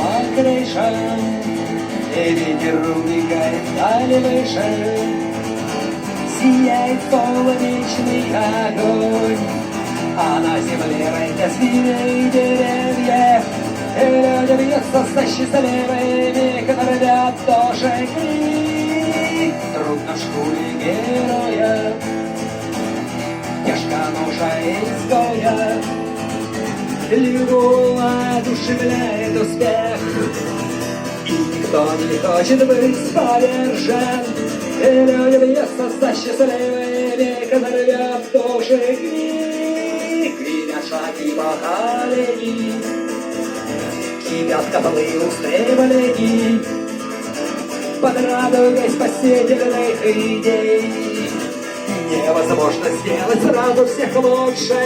по крышам, и ветер убегает вдали выше. Сияет солнечный огонь, а на земле разносили деревья. И люди бьются со счастливыми, которые рвят тоже крик. Труд на шкуре героя, тяжка ноша изгоя. Любовь одушевляет успех, и никто не хочет быть повержен. И люди бьются со счастливыми, которые рвят тоже крик. Видят шаги по колени, кипят котлы устремлений, под радугой спасительных идей. Невозможно сделать сразу всех лучше,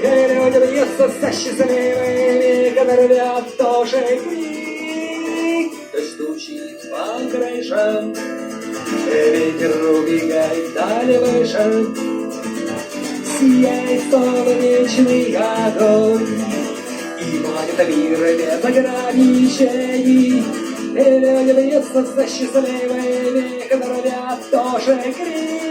и люди бьются со счастливыми, которые рвят тоже крик. Стучит по крышам, и ветер убегает дали выше. Сияет солнечный огонь, и манит мир без ограничений. И люди бьются со счастливыми, которые рвят тоже крик.